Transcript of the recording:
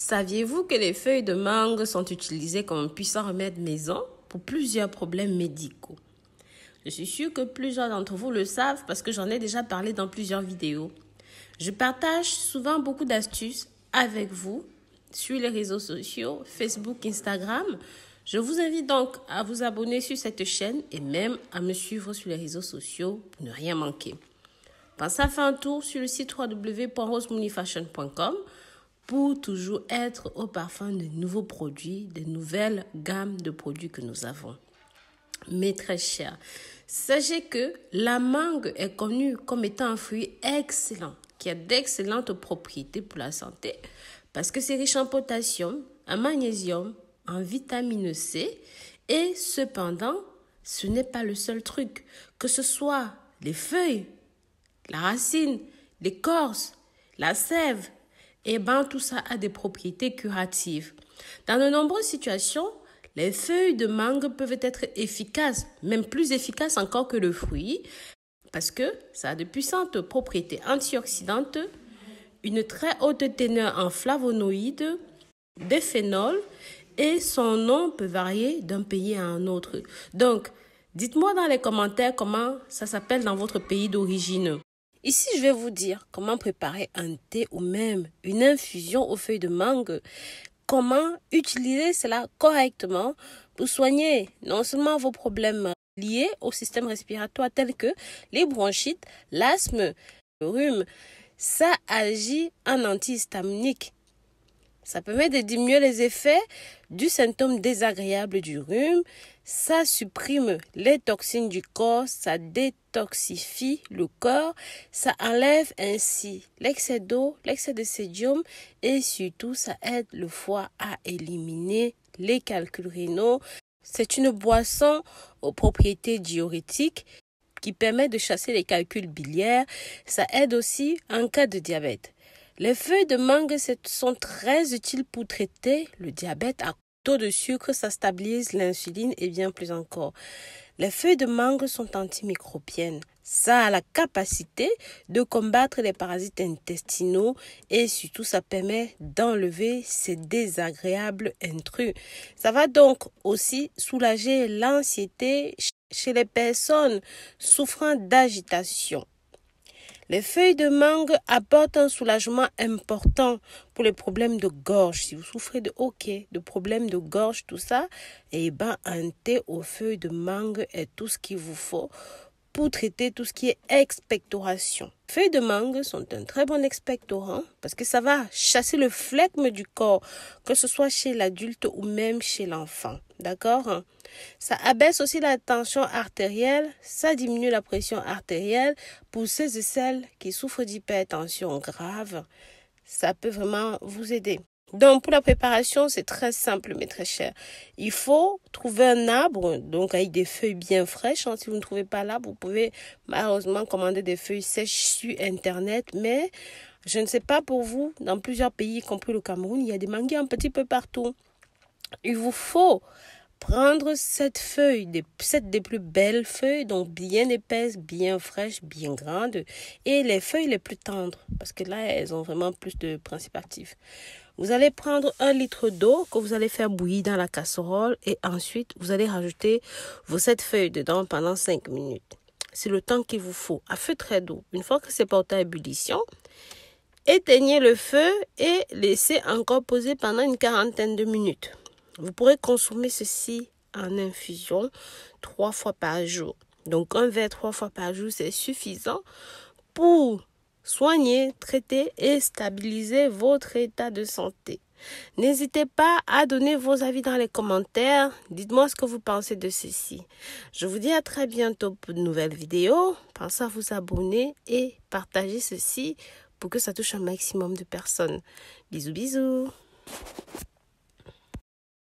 Saviez-vous que les feuilles de mangue sont utilisées comme un puissant remède maison pour plusieurs problèmes médicaux? Je suis sûre que plusieurs d'entre vous le savent parce que j'en ai déjà parlé dans plusieurs vidéos. Je partage souvent beaucoup d'astuces avec vous sur les réseaux sociaux, Facebook, Instagram. Je vous invite donc à vous abonner sur cette chaîne et même à me suivre sur les réseaux sociaux pour ne rien manquer. Pensez à faire un tour sur le site www.rosemooneyfashion.com pour toujours être au parfum de nouveaux produits, de nouvelles gammes de produits que nous avons. Mes très chers, sachez que la mangue est connue comme étant un fruit excellent, qui a d'excellentes propriétés pour la santé, parce que c'est riche en potassium, en magnésium, en vitamine C, et cependant, ce n'est pas le seul truc, que ce soit les feuilles, la racine, l'écorce, la sève, tout ça a des propriétés curatives. Dans de nombreuses situations, les feuilles de mangue peuvent être efficaces, même plus efficaces encore que le fruit, parce que ça a de puissantes propriétés antioxydantes, une très haute teneur en flavonoïdes, des phénols, et son nom peut varier d'un pays à un autre. Donc, dites-moi dans les commentaires comment ça s'appelle dans votre pays d'origine. Ici, je vais vous dire comment préparer un thé ou même une infusion aux feuilles de mangue. Comment utiliser cela correctement pour soigner non seulement vos problèmes liés au système respiratoire tels que les bronchites, l'asthme, le rhume. Ça agit en antihistaminique. Ça permet de diminuer les effets du symptôme désagréable du rhume. Ça supprime les toxines du corps, ça détoxifie le corps, ça enlève ainsi l'excès d'eau, l'excès de sodium et surtout ça aide le foie à éliminer les calculs rénaux. C'est une boisson aux propriétés diurétiques qui permet de chasser les calculs biliaires. Ça aide aussi en cas de diabète. Les feuilles de mangue sont très utiles pour traiter le diabète à taux de sucre, ça stabilise l'insuline et bien plus encore. Les feuilles de mangue sont antimicrobiennes. Ça a la capacité de combattre les parasites intestinaux et surtout ça permet d'enlever ces désagréables intrus. Ça va donc aussi soulager l'anxiété chez les personnes souffrant d'agitation. Les feuilles de mangue apportent un soulagement important pour les problèmes de gorge. Si vous souffrez de problèmes de gorge, tout ça, un thé aux feuilles de mangue est tout ce qu'il vous faut pour traiter tout ce qui est expectoration. Les feuilles de mangue sont un très bon expectorant parce que ça va chasser le flegme du corps, que ce soit chez l'adulte ou même chez l'enfant. D'accord? Ça abaisse aussi la tension artérielle, ça diminue la pression artérielle pour ceux et celles qui souffrent d'hypertension grave. Ça peut vraiment vous aider. Donc, pour la préparation, c'est très simple, mais très cher. Il faut trouver un arbre, donc avec des feuilles bien fraîches. Si vous ne trouvez pas l'arbre, vous pouvez malheureusement commander des feuilles sèches sur Internet. Mais je ne sais pas pour vous, dans plusieurs pays, y compris le Cameroun, il y a des manguiers un petit peu partout. Il vous faut prendre cette des plus belles feuilles, donc bien épaisses, bien fraîches, bien grandes, et les feuilles les plus tendres, parce que là, elles ont vraiment plus de principes actifs. Vous allez prendre 1 litre d'eau que vous allez faire bouillir dans la casserole et ensuite, vous allez rajouter vos 7 feuilles dedans pendant 5 minutes. C'est le temps qu'il vous faut, à feu très doux. Une fois que c'est porté à ébullition, éteignez le feu et laissez encore poser pendant une quarantaine de minutes. Vous pourrez consommer ceci en infusion 3 fois par jour. Donc, un verre 3 fois par jour, c'est suffisant pour soigner, traiter et stabiliser votre état de santé. N'hésitez pas à donner vos avis dans les commentaires. Dites-moi ce que vous pensez de ceci. Je vous dis à très bientôt pour de nouvelles vidéos. Pensez à vous abonner et partager ceci pour que ça touche un maximum de personnes. Bisous, bisous.